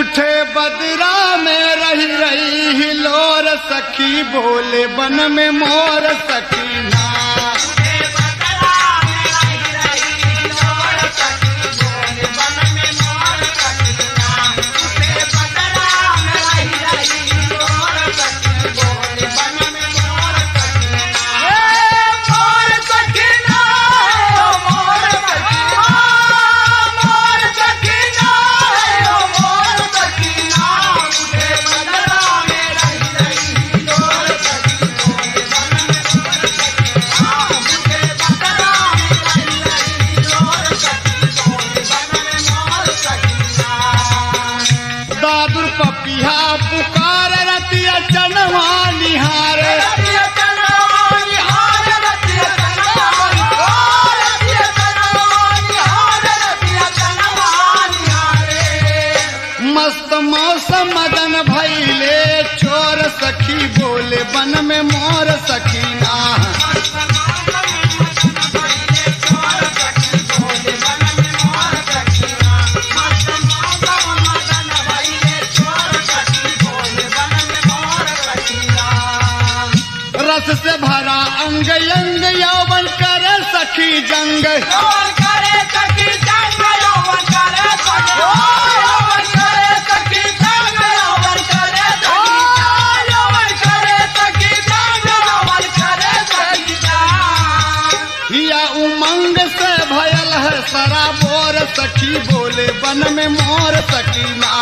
उठे बदरा में रही रही हिलोर सखी बोले बन में मोर सकीना। पपिया पुकार रतिया चनवा निहारे। मस्त मौसम मदन भैले चोर सखी बोले बन में मोर सकीना। रस से भरा अंग अंग यौवन करे सखी जंग। या उमंग से भयल है सराबोर सखी बोले बन में मोर सकीना।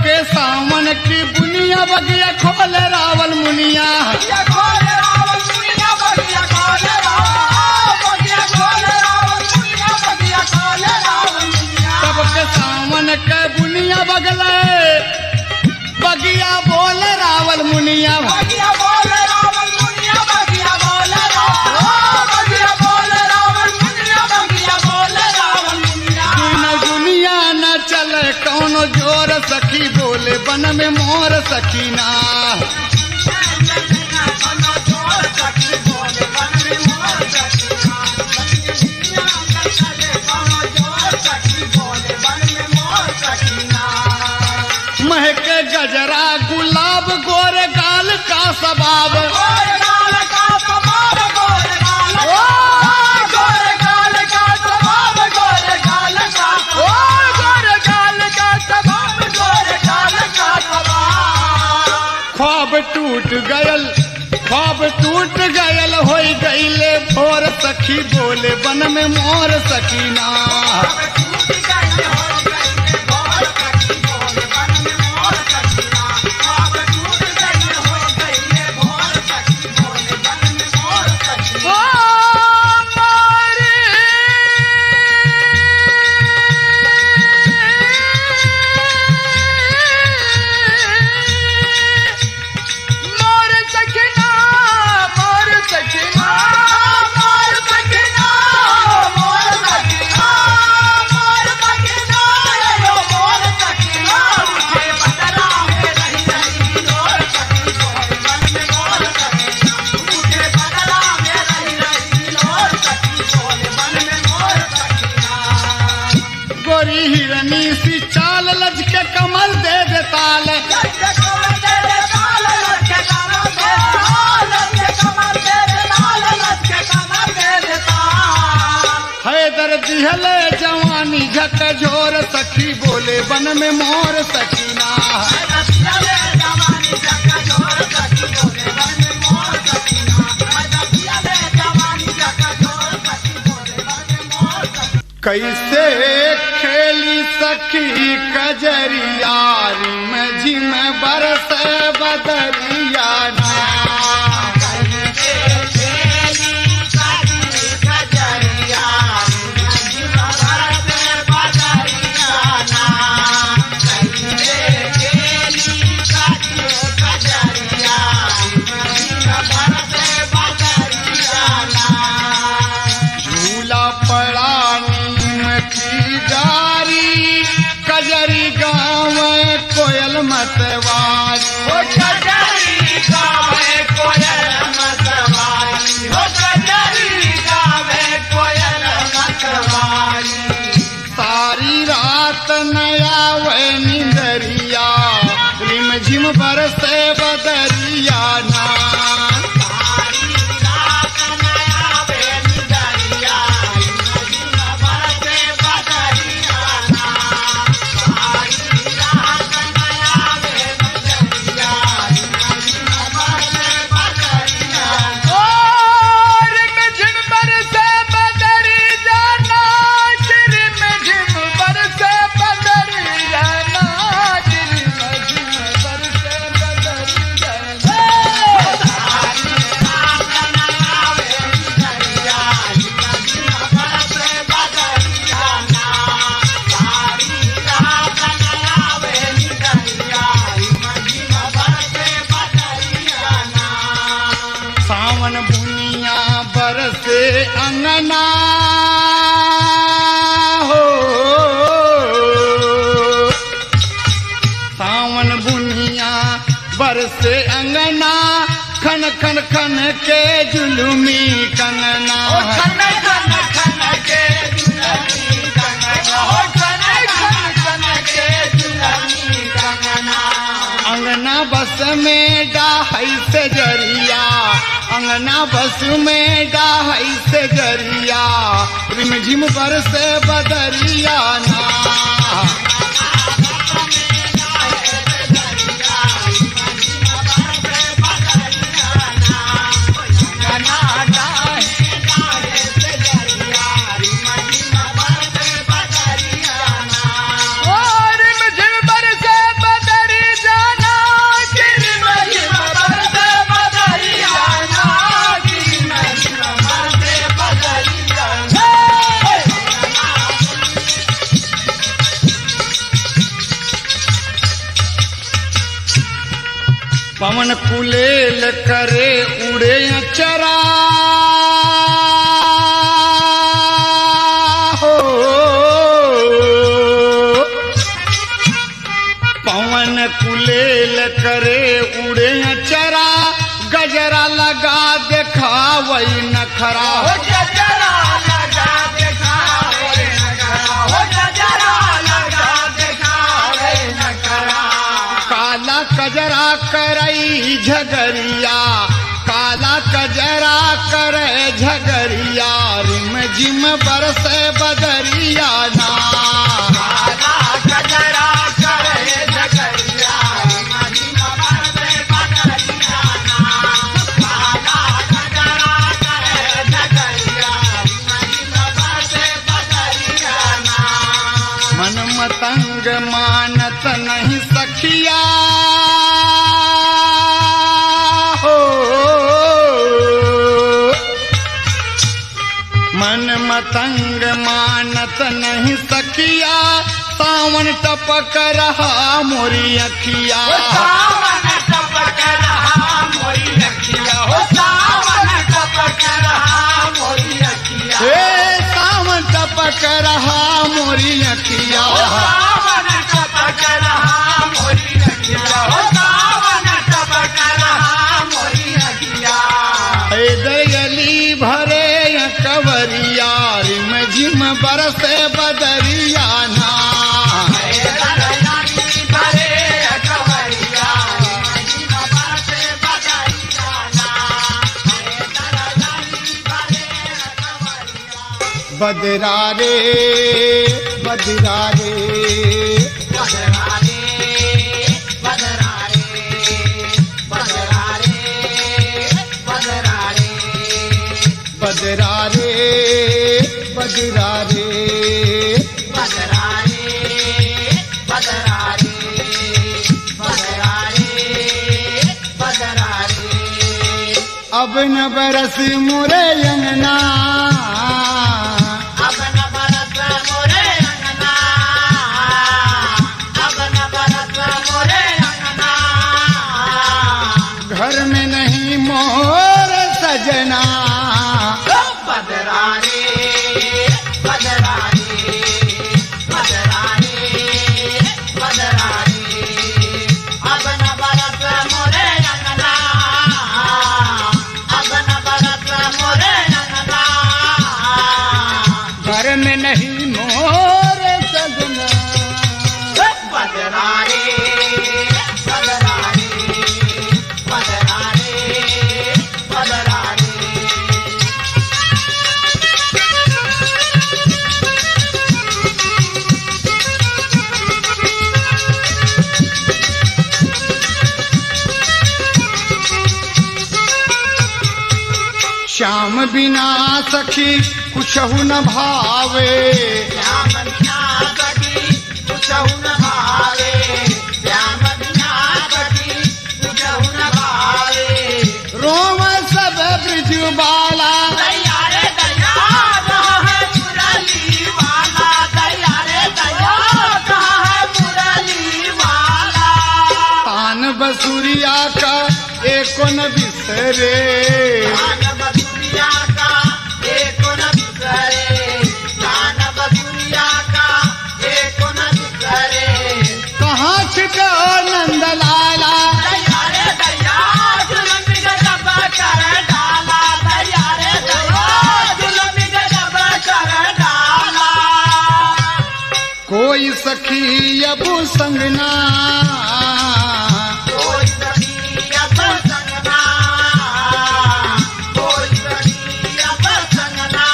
के सावन की बुनिया बगिया खोले रावल मुनिया। तब के सावन के बुनिया बगले बगिया बोले रावल मुनिया। दुनिया न चले कौनो जोर सखी बोले बन में मोर सकीना। महके गजरा गुलाब गोरे गाल का सबाब। ख्वाब टूट गयल हो गईले भोर सखी बोले बन में मोर सकीना। हिरनी सी चाल लचके कमल दे दे ताल। हैदर दिहले जवानी झकझोर सखी बोले बन में मोर सकीना। कैसे खेली सखी कजरिया रिम झिम बरस बदरिया ना। झूला पड़ा नीम की डारी कजरी गाँव कोयल मतवारी। सारी रात नया वे निंदरिया रिम झिम बरसे बदरिया ना। सावन बुनिया बरसे अंगना हो। सावन बुनिया बरसे अंगना खन खन खन के जुलुमी कंगना। अंगना बस में डाहई से जरिया अंगना बस में डाहई से जरिया रिम झिम बरसे बदरिया ना। पवन कुलेल करे उड़े अचरा हो। पवन कुलेल करे उड़े अचरा गजरा लगा देखा वही नखरा। काला कजरा करई झगरिया काला कजरा करे झगरिया रिम झिम बरसे बदरिया ना। मन मतंग मानत नहीं सखिया हो। मन मतंग मानत नहीं सखिया सावन टपक रहा मोरी अखिया। सावन टपक रहा मोरी अखिया। दयली भरे कवरिया रिम झिम बरसे बदरिया ना। बदरा रे बदरा रे बदरा रे बदरा रे बदरा रे बदरा रे बदरा रे बदरा रे बदरा रे बदरा न बरस मोरे अंगना, अब न बरस मोरे अंगना, अब न बरस मोरे अंगना। घर में नहीं मोर सजना, बदरा रे बदरा रे बदरा रे बदरा रे। अब न बरस मोरे अंगना, अब न बरस मोरे अंगना। घर में नहीं मोर सजना। बदरा रे बदरा रे बदरा रे बदरा रे। श्याम बिना सखी कुछहु न भावे, श्याम बिना सखी कुछहु न भावे, श्याम बिना सखी कुछहु न भावे। रोम सब ब्रज बाला, दैया रे दैया कहाँ है मुरली वाला, दैया रे दैया कहाँ है मुरली वाला। तान बसुरिया का एको न बिसरे, तान बसुरिया का एको न बिसरे, तान बसुरिया का एको न बिसरे। कहाँ छिपो नंद लाला, दैया रे दैया जुल्म गजब कर डाला, दैया रे दैया जुल्म गजब कर डाला। कोई सखी अब संगना, कोई सखी अब संगना, कोई सखी अब संगना।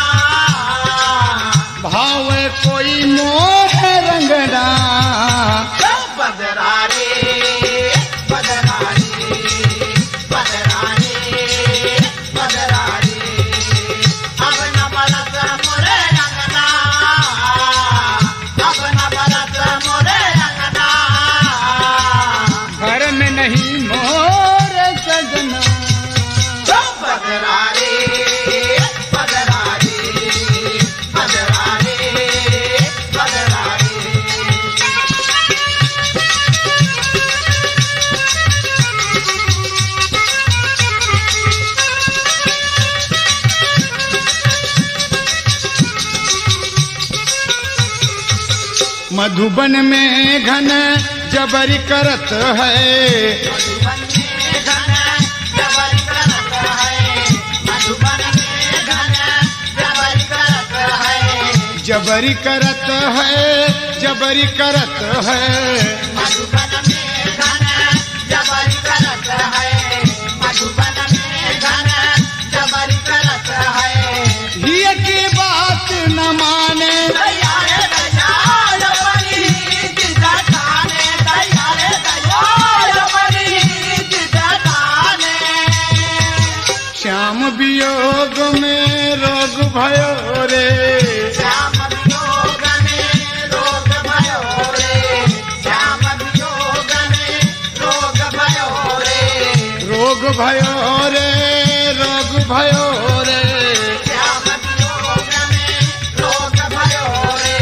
भाव कोई मोह रंगना। बदरा रे बदरा रे बदरा रे बदरा रे। अब न बरस मोरे अंगना, अब न बरस मोरे अंगना। घर में नहीं मोर सजना। बदरा रे बदरा रे बदरा रे बदरा रे। मधुबन में घन जबरी करत है, मधुबन में घन जबरी करत है, मधुबन में घन जबरी करत है। जबरी करत है, जबरी करत है। मधुबन में घन जबरी करत है, मधुबन में घन जबरी करत है। हिय की बात न माने, दैया रे दैया अपनी जिदताने, दैया रे दैया अपनी जिदताने। श्याम वियोग में रोग भयो रे, श्याम वियोग में रोग भयो रे, श्याम वियोग में रोग भयो रे। रोग भयो रे, रोग भयो रे। श्याम वियोग में रोग भयो रे,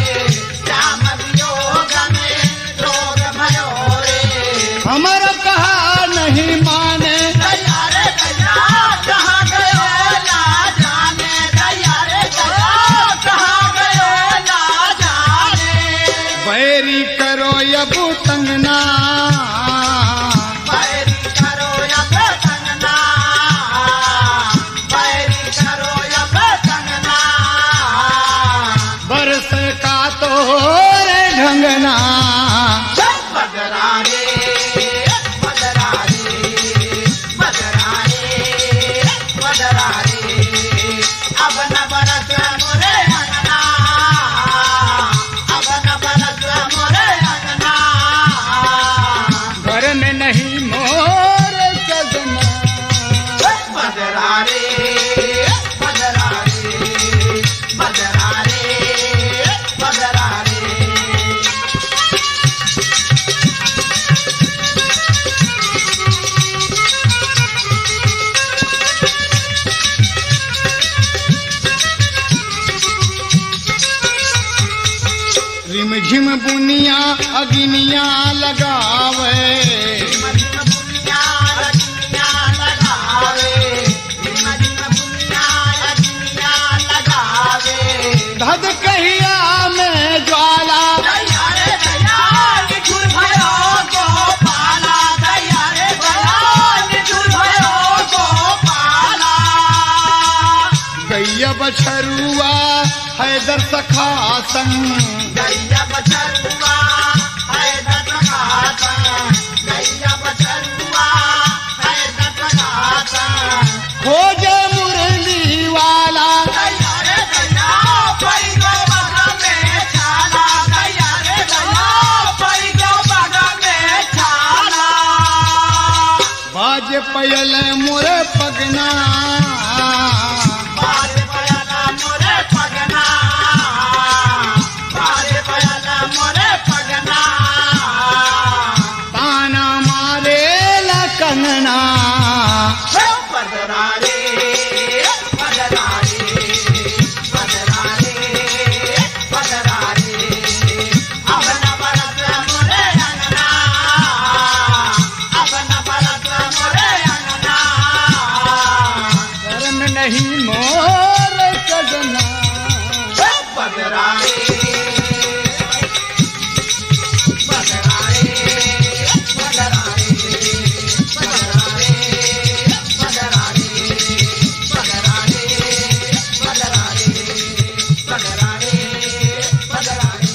श्याम वियोग में रोग भयो रे। हमारा कहा नहीं माने, दैया रे दैया कहाँ गयो ना जाने, दैया रे दैया कहाँ गयो ना जाने। बैरी करो यबु तंगना, बैरी करो अब संगना, बैरी करो अब संगना। बरस का तो रे ढंगना। बदरा रे बदरा रे बदरा रे बदरा रे। अब न बरस मोरे अंगना, अब न बरस मोरे अंगना। झिम बुनिया अग्निया लगावे, बुनिया अग्निया लगावे, बुनिया अग्निया लगावे। धध कहिया में ज्वाला, दया रे दया निठुर भयो गोपाला, दया रे दया निठुर भयो गोपाला। गैया बछरुआ हैदर सखा संग, गैया बछरुआ हैदर सखा संग, गैया बछरुआ हैदर सखा संग। खोजे मुरली वाला, दया रे दया पई गो बगा में छाला, दया रे दया पई गो बगा में छाला। बाज पयल मोरे पगना, बारे पयाला मोरे पगना, बारे पयाला मोरे पगना। ताना मारे ला कंगना, पदरारे पदरारे पदरारे पदरारे, अपना बरस मोरे अंगना, अपना बरस मोरे अंगना। शरण नहीं मोर सजना, पदरारे पदरारे पदरारे पदरारे पदरारे पदरारे पदरारे पदरारे।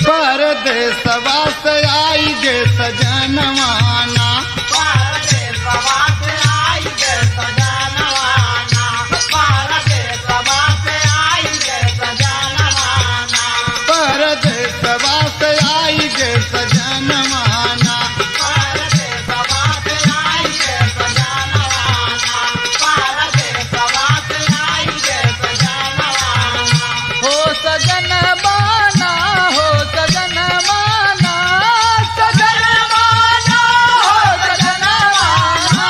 परदेसवा से आई गे सजनवाना, परदेसवा से आई गे सजनवाना, परदेसवा से आई गे सजनवाना, परदेसवा से आई गे सजनवाना। परदेसवा से आई गे सजनवाना, परदेसवा से आई गे सजनवाना। हो सजन बाना, हो सजन बाना, सजन बाना, हो सजन बाना,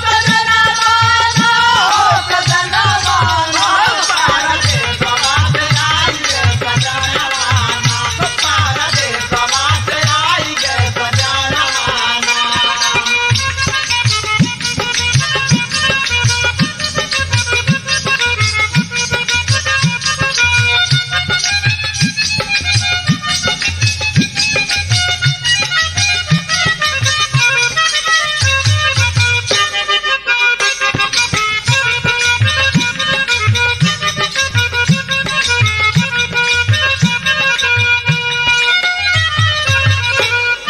सजन बाना, हो सजन बाना। परदेसवा से आई गे सजनवाना, परदेसवा से आई गे सजनवाना।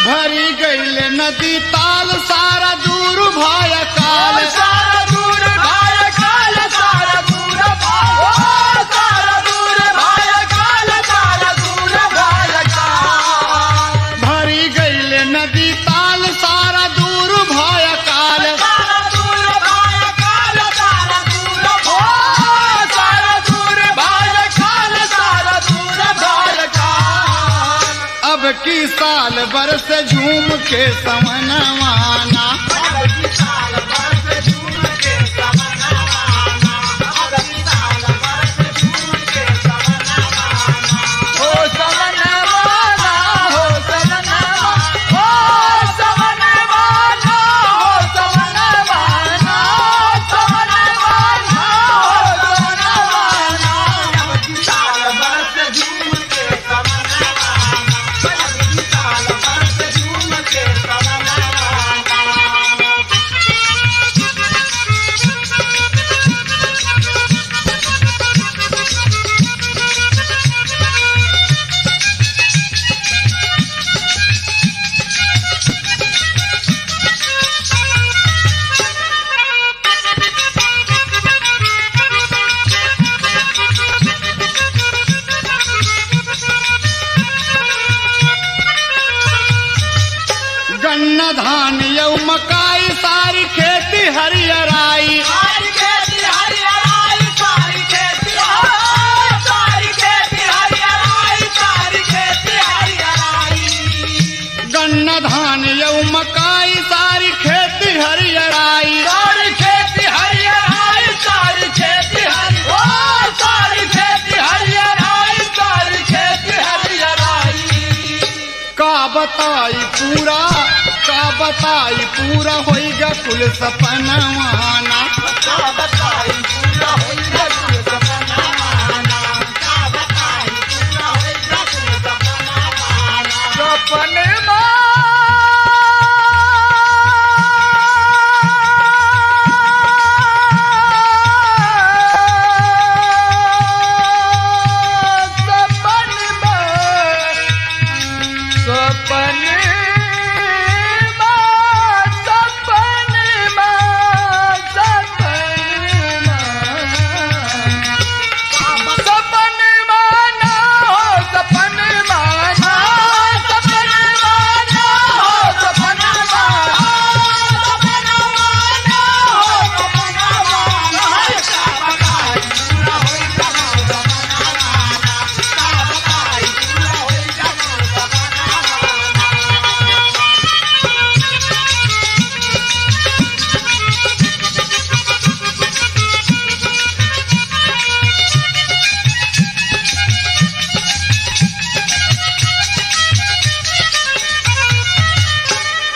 भरी गईल नदी ताल सारा दूर भाय काल, सारा दूर भाय काल, सारा दूर भाय, सारा दूर भाय काल, सारा दूर भाय काल। भरी गईल नदी ताल सारा दूर भाय काल। सारा दूर भाय काल, सारा दूर भाय, सारा दूर भाय काल, सारा दूर भाय काल। अब की साल बरस झूम के समनवाना, अब की साल बरस झूम के समनवाना, अब की साल बरस झूम के समनवाना। हो समनवाना, हो समनवाना, हो समनवाना, हो समनवाना, समनवाना, हो समनवाना। अब की साल बरस झूम के समनवाना, अब की साल बरस झूम के समनवाना। गन्ना धान यऊ मकाई सारी खेती हरियराई, सारी खेती हरियराई, सारी खेती हरियराई, सारी खेती हरियराई, सारी खेती हरियराई। गन्ना धान यऊ मकाई सारी खेती हरियराई, सारी खेती हरियराई, सारी खेती हरियराई, सारी खेती हरियराई, सारी खेती हरियराई। का बताई पूरा होइगा कुल सपनवाना। का बताई पूरा होइगा कुल सपनवाना। का बताई पूरा होइगा कुल सपनवाना। सपनमा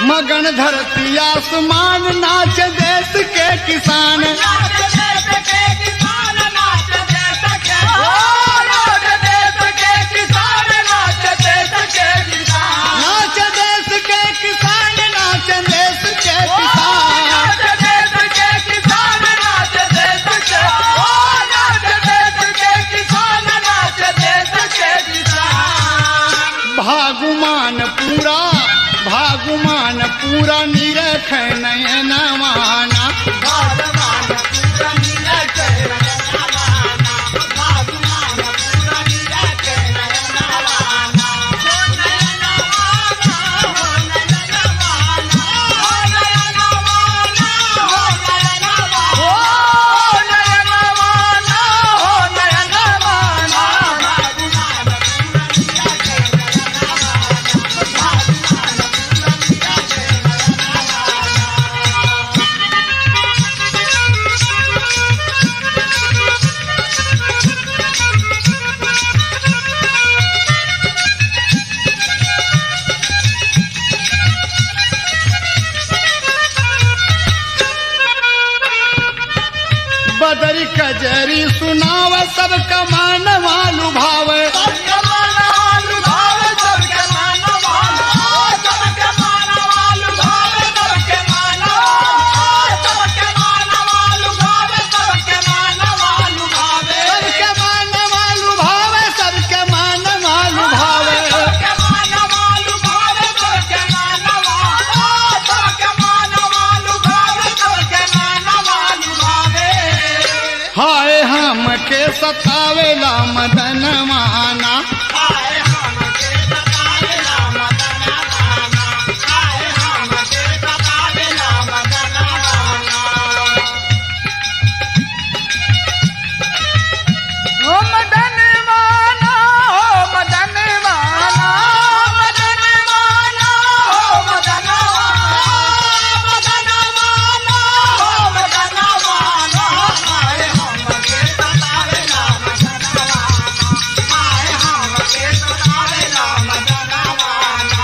मगन धरती आसमान नाच देश के किसान। नाच देश के किसान। नाच देश के नाच देश के किसान। नाच देश के किसान। नाच देश के किसान। नाच देश के किसान। नाच देश के किसान। नाच देश के नाच देश के किसान। नाच देश के किसान। भागुमान पूरा निरख नयनवाना। भागुमान पूरा निरख नयनवाना। भागुमान पूरा निरख नयनवाना। हो नयनवाना। हो नयनवाना। हो नयनवाना। हो नयनवाना। हो नयनवाना। हो नयनवाना। भागुमान पूरा निरख नयनवाना। भागुमान बदरी कजरी सुनाव सबका मानवा लुभावे। सबके मानवा लुभावे। सबके मानवा लुभावे। सबके मानवा लुभावे। सबके मानवा सबके मानवा लुभावे। सबके मानवा लुभावे। सबके मानवा लुभावे। सबके मानवा लुभावे। सबके मानवा लुभावे। सबके मानवा सबके मानवा लुभावे। सबके मानवा लुभावे। हाय हम के सतावेला मदनवाना। हाय हमके सतावेला मदनवाना। हाय हमके सतावेला मदनवाना। ओ मदनवाना। ओ मदनवाना। मदनवाना। ओ मदनवाना। मदनवाना। ओ मदनवाना। हाय हमके सतावेला मदनवाना। हाय हमके सतावेला मदनवाना।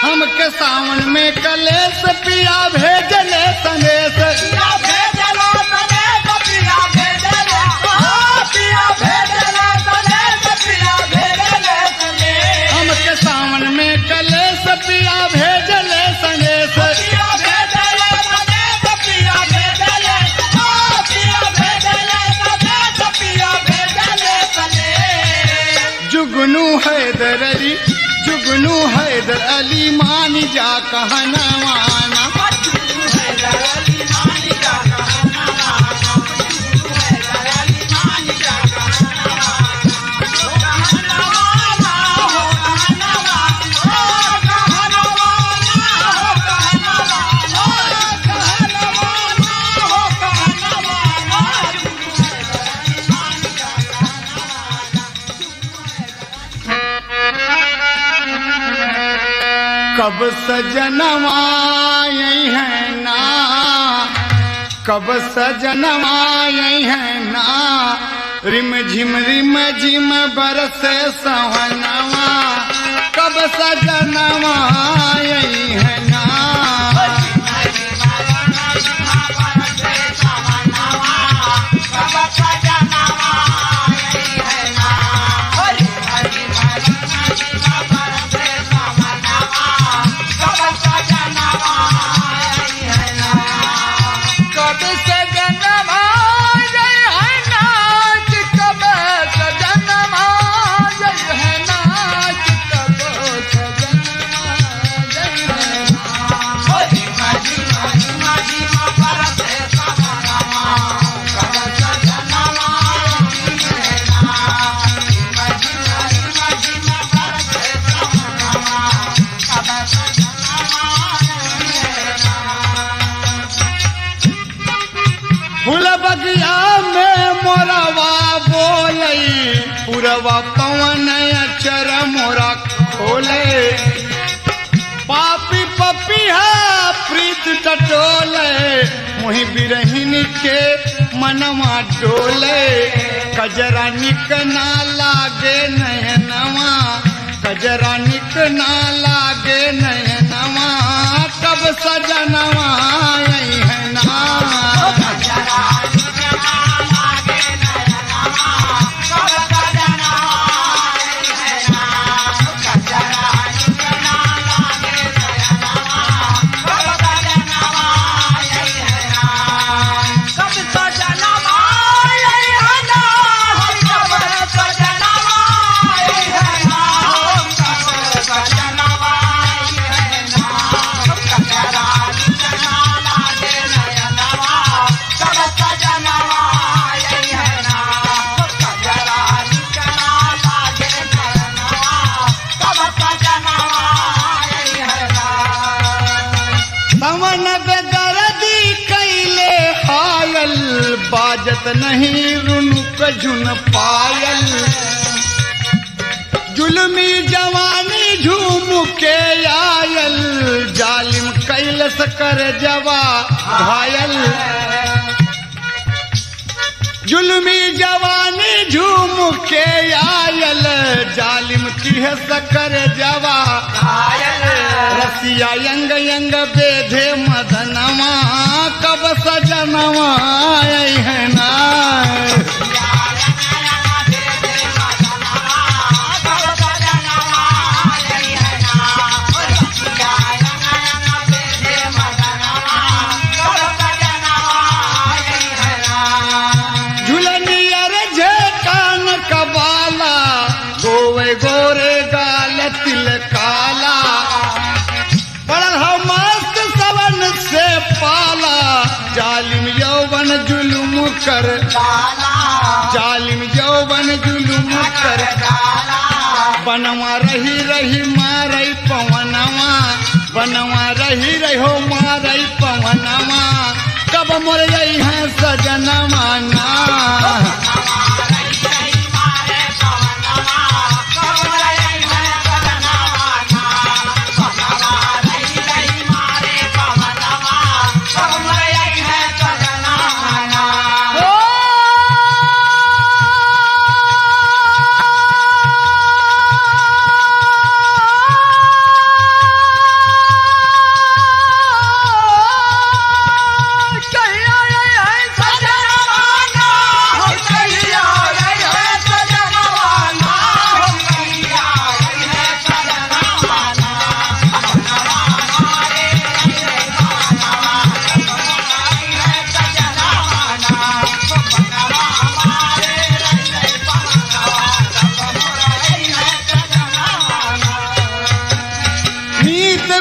हमके सावन में कलेश पिया भेजले संदेश। पिया भेजला संदेश। पिया भेजला। पिया भेजला संदेश। पिया भेजला संदेश। हमके सावन में कलेश पिया भेजले संदेश। पिया भेजला संदेश। पिया भेजला। पिया भेजला संदेश। पिया भेजला संदेश। जुगनू हैदर अली मानी जा कहनवाना। जुगनू हैदर अली मानी जा कहनवाना। जुगनू हैदर अली मानी जा कहनवाना। हो कहनवाना। हो कहनवाना। हो कहनवाना। हो कहनवाना। हो कहनवाना। हो कहनवाना। जुगनू हैदर अली मानी जा कहनवाना। जुगनू हैदर कब सजनवा यही है ना, कब सजनवा यही है ना, रिम झिम बरसे सवनवा, कब सजनवा यही है ना। फूल बगिया में मोरवा बोलई, पुरवा पवन अचर मोरा खोले, पापी पपिहा प्रीत टटोले, मुहि बिरहिन के मनवा डोले, कजरा निक ना लागे नयनवा, कजरा निक ना लागे नयनवा, कब सजनवा यही है ना। बाजत नहीं रुनुक झुन पायल, जुल्मी जवानी झूम के आयल, जालिम कैलस कर जवा घायल, जुल्मी जवानी झूम के आयल, जालिम की है सकर जवा घायल, रसिया यंग यंग बेधे मदनवा, कब सजनवा यही है ना। झुलनियर झकान कबाला, गोवे गोरे गाल तिल काला, पड़ल हो मस्त सवन से पाला, जालिम यौवन जुलुम कर डाला, जालिम यौवन जुलुम कर डाला, बनवा रही रही मारई पवनवा, बनवा रही रहो मारई पवनवा, कब मोर यही है सजनवा ना।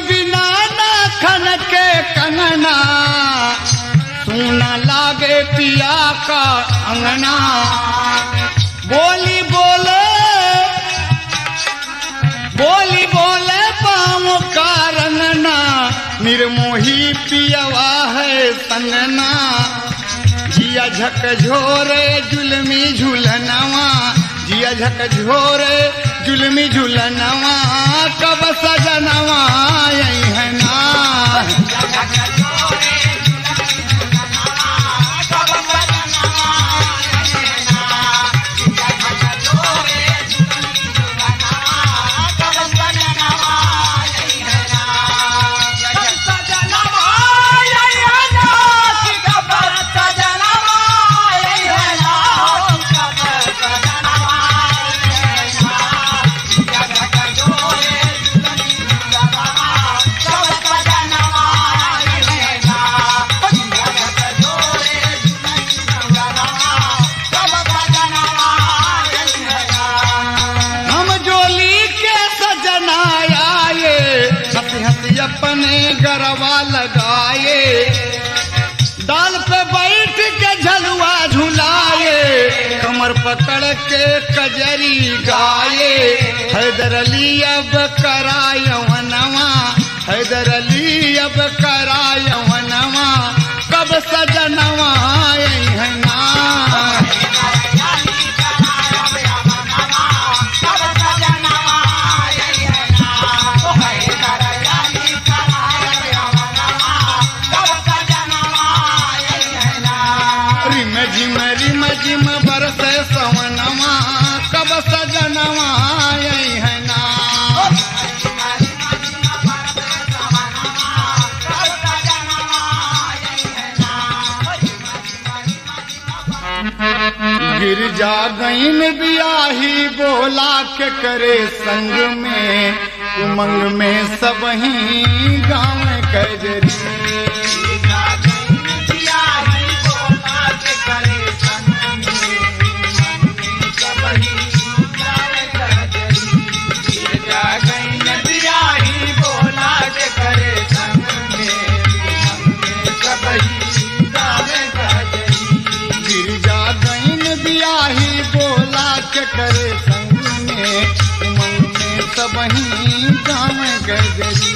बिना ना खन के कंगना, सुना लागे पिया का अंगना, बोली बोले बोली बोले पाँव का रंगना, निर्मोही पियवा है संगना, जिया झकझोरे जुलमी झुलनवा, जिया झकझोरे जुलमी झुलनवा, कब सजनवा अपने गरबा लगाए, डाल पे बैठ के झलुआ झुलाए, कमर पकड़ के कजरी गाए। हैदर अली अब करायवनवा, हैदर अली अब करायवनवा, कब सजनवा आई है ना। रिम झिम बरसे सवनवा, कब सजनवा आई है ना। गिरजा गईन बियाही बोला के करे संग में, उमंग में सबही गाँव कजरी। करे संग में, उमंग में सबही गाँव गजरी।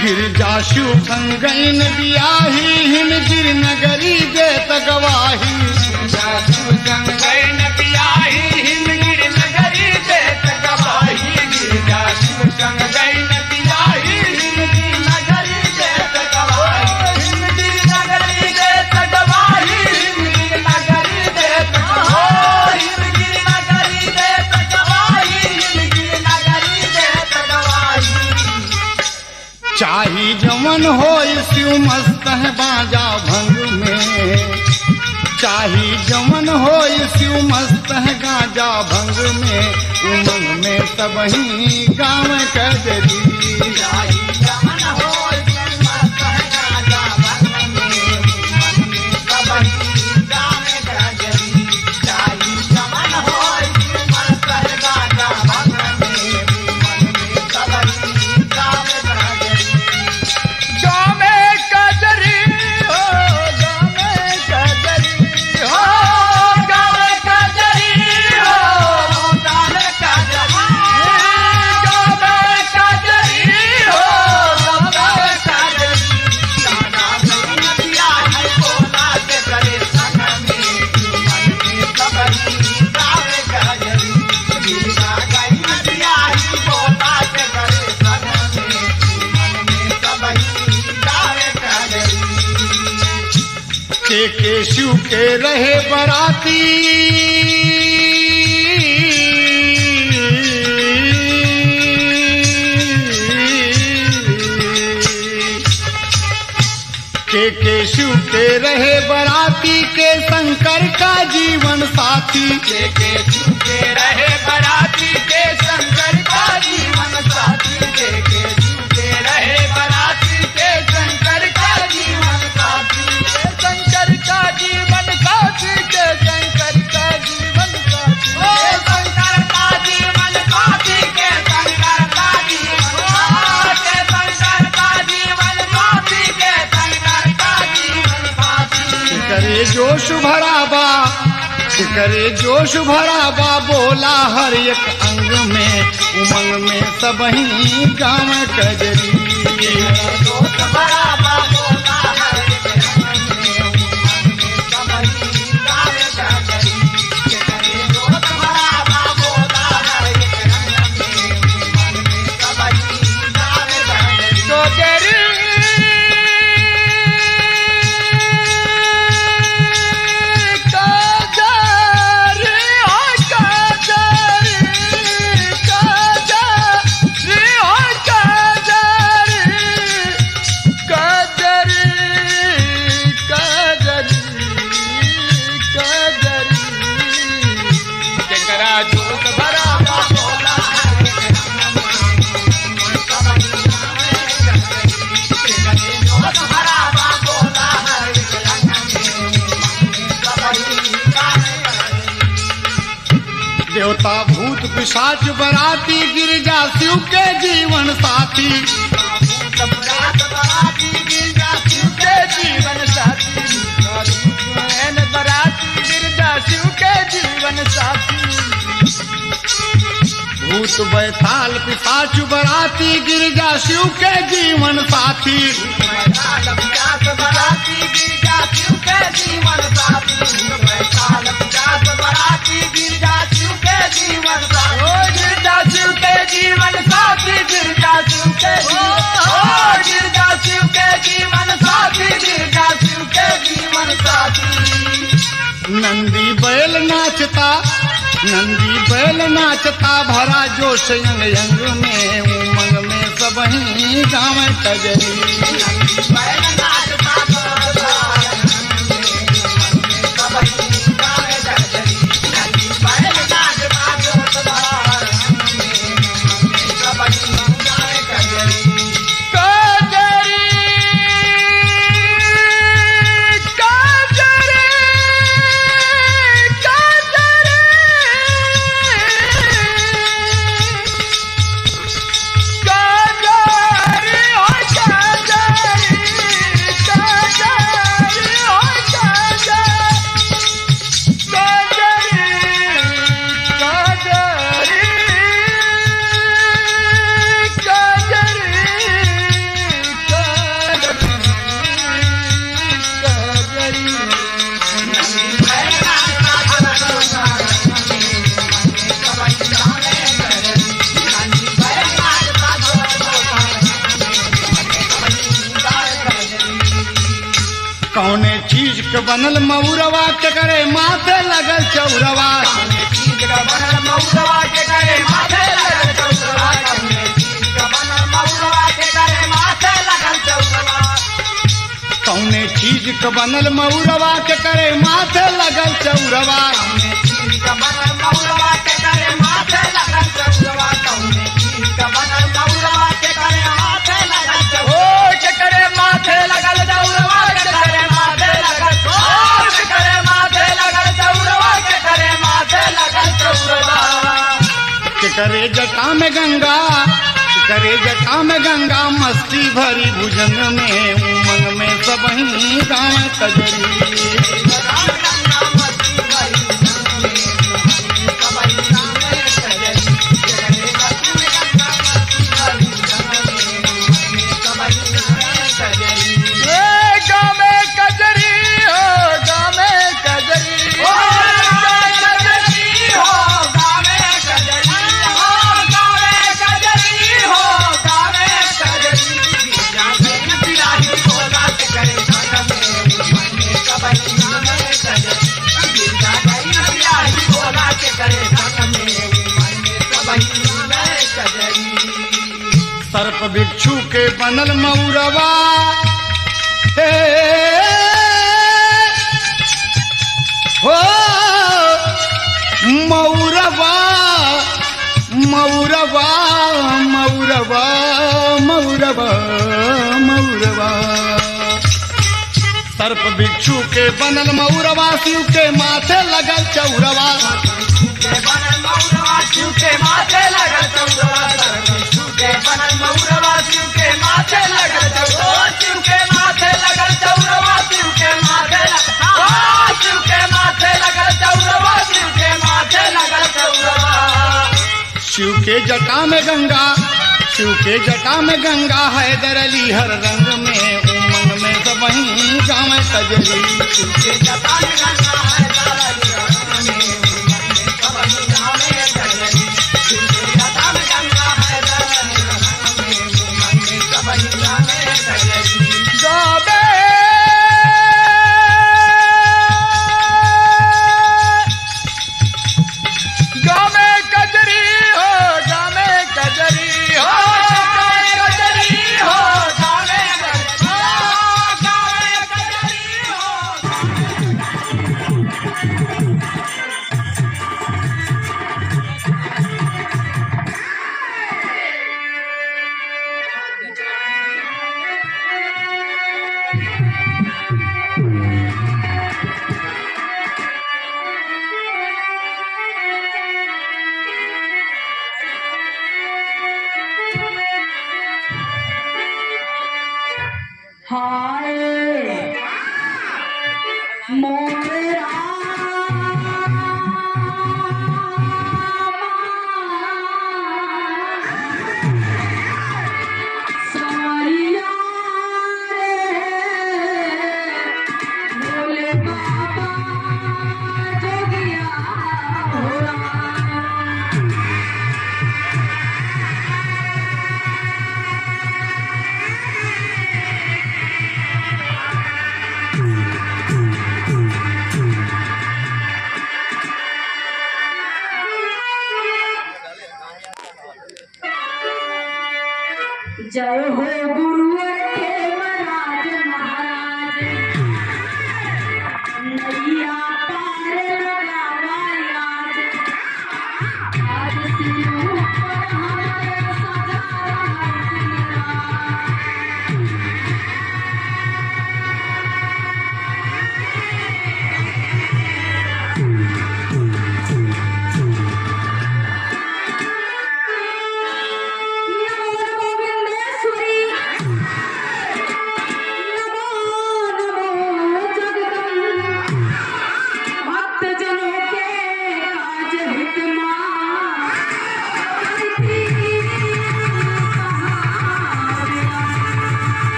गिरजाशु संगैन बियाही, हिमगिर नगरी देत गवाही। गिरजाशु संगैन बियाही, हिमगिर नगरी देत गवाही। गिरजाशु संगैन बियाही, हिमगिर नगरी देत गवाही। हिमगिर नगरी देत गवाही, हिमगिर नगरी देत गवाही। हिमगिर नगरी देत गवाही, हिमगिर नगरी देत गवाही। चाही जमन हो शिव मस्त है बाजा भंग में, चाही जमन हो शिव मस्त है गाजा भंग में, उमंग में सबही गाँव कजरी। चाही जमन हो शिव मस्त है गाजा भंग में, उमंग में सबही गाँव कजरी। चाही जमन हो शिव मस्त है गाजा भंग में, उमंग में सबही गाँव कजरी। के शिव के रहे बराती, के शिव के रहे बराती, के शंकर का जीवन साथी। के शिव के रहे बराती, के शंकर का जीवन साथी। के शिव के रहे बराती, के शंकर का जीवन साथी। शंकर का जीवन साथी, के शंकर का जीवन साथी। ओ शंकर का जीवन साथी, के शंकर का जीवन साथी। के शंकर का जीवन साथी, के शंकर का जीवन साथी। करे जोश भरा बा, करे जोश भरा बा, बोला हर एक अंग में, उमंग में सबही गाँव कजरी। जोश भरा बा, बोला हर एक अंग में, उमंग में सबही गाँव देवता भूत पिशाच बराती गिरजा शिव के जीवन साथी जीवन साथी बराती गिरजा शिव के जीवन साथी भूत बैताल पिशाच बराती गिरजा शिव के जीवन साथी बराती गिरजा शिव के जीवन साथी बराती गिरजा शिव के जीवन साथी ओ गिरजा शिव के जीवन साथी गिरजा शिव के गिरजा शिव के जीवन साथी गिरजा शिव के जीवन साथी नंदी बैल नाचता भरा जोश यंग यंग में उमंग में सबही गाँव कजरी कौने चीज के बनल मऊरवा के करे माथे लगल चौरवा कौने चीज के बनल मऊरवा के करे माथे लगल चौरवा करे जटा में गंगा मस्ती भरी भुजंग में उमंग में सबही गाँव कजरी सर्प भिक्षु के बनल मऊरवा हो मऊरवा मऊरवा मऊरवा मऊरवा मऊरवा सर्प भिक्षु के बनल मऊरवा शिव के माथे लगल चौरवा शिव के माथे लगल चौरवा शिव के बनल मऊरवा शिव के माथे लगल चौरवा शिव के माथे लगल चौरवा शिव के माथे शिव के माथे लगल चौरवा शिव के माथे लगल चौरवा शिव के जटा में गंगा हैदर अली हर रंग में उमंग में सबही गाँव कजरी शिव के जटा में गंगा हैदर अली हर रंग में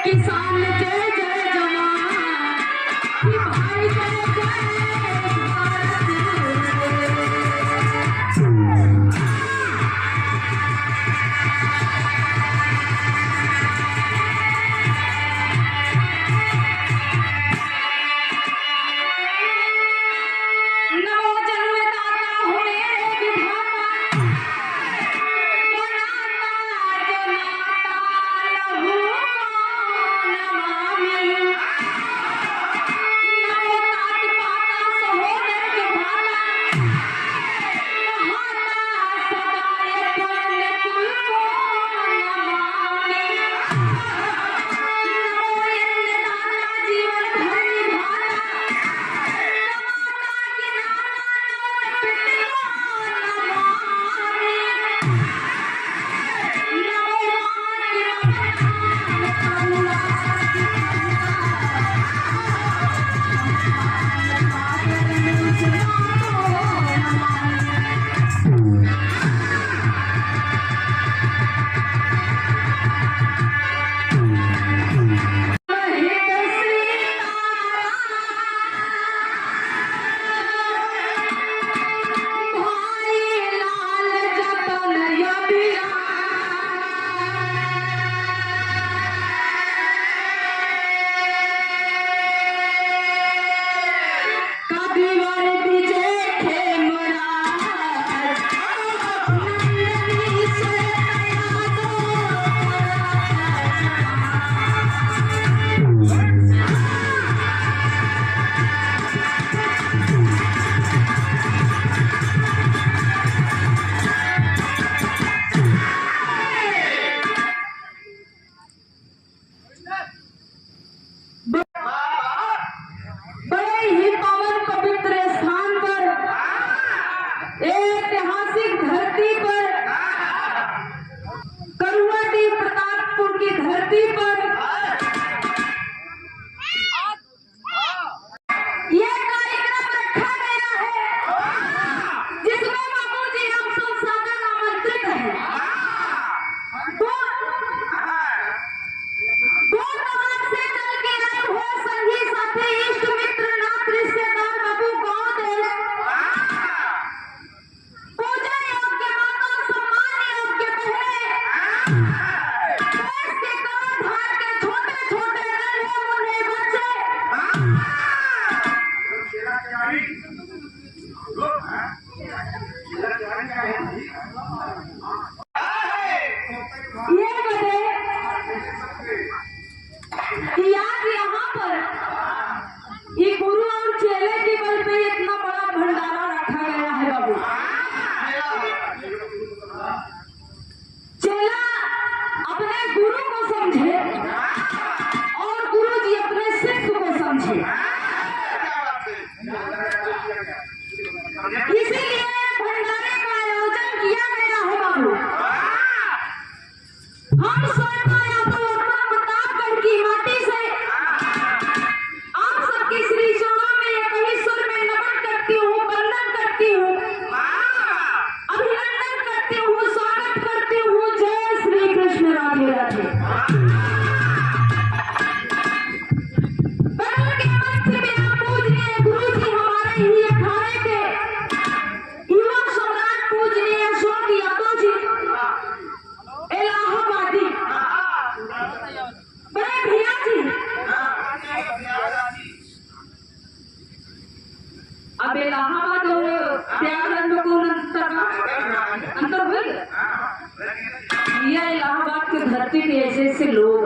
किसान जय जय जवान कि भाई जय जय भारत। नमो जन्मदाता हो मेरे विधाता, बनाता जनाता लहू को नमामि। नमो तात पाता सहोदर विधाता, महाता सदाय पवन कुल को नमामि। नमो अन्नदाता जीवन भर निभाता, बड़े ही पावन पवित्र स्थान पर, ऐतिहासिक धरती पर, करुआटी प्रतापपुर की धरती पर यह कार्यक्रम रखा गया है जिसमें बाबूजी हम सब सादर आमंत्रित हैं। दो समाज से चल के आए हुए संगी साथी इष्ट मित्र नाथ रिश्तेदार बाबू गांव देश, पूजा योग्य माता सम्मान योग्य बहने, देश के कमर धार के छोटे छोटे नन्हे मुन्ने बच्चे, ये बड़े कि आज यहाँ पर ये गुरु और चेले के बल पे इतना बड़ा भंडारा रखा गया है बाबू। चेला अपने गुरु को समझे और गुरु जी अपने शिष्य को समझे, इसीलिए भंडारे का आयोजन किया गया है बाबू। हम स्वयं आया तो प्रतापगढ़ की माटी से आप सबके श्री चरणों में एक ही सुर में नमन करती हूँ, वंदन करती हूँ, अभिनंदन करती हूँ, स्वागत करती हूँ। जय श्री कृष्ण राधे राधे। बदल के मंत्र बिना पूजनीय गुरु जी हमारे ही अखाड़े के युवा सम्राट पूजनीय अशोक यादव जी इलाहाबादी, बड़े भैया जी अब इलाहाबाद और प्रयागराज में कौन अंतर हो गया? यह इलाहाबाद की धरती पे ऐसे ऐसे लोग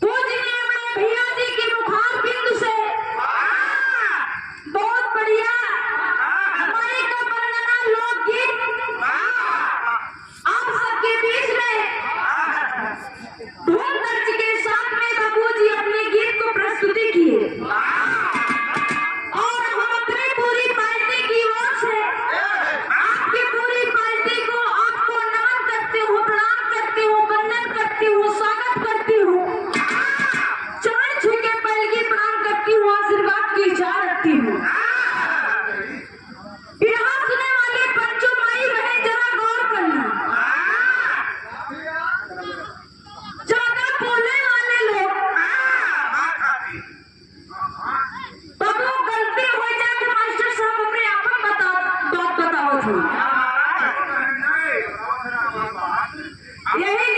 पूजनीय बड़े भैया जी की मुखार बिंदु से बहुत बढ़िया हमारे का वंदना लोकगीत आप सबके बीच में धूम दर्ज के साथ में बाबूजी अपने गीत को प्रस्तुति किए और हम अपनी पूरी पार्टी की ओर से आपकी पूरी पार्टी को आपको नमन करती हूँ, प्रणाम करती हूँ, वंदन करती हूँ, स्वागत करती हूँ। यही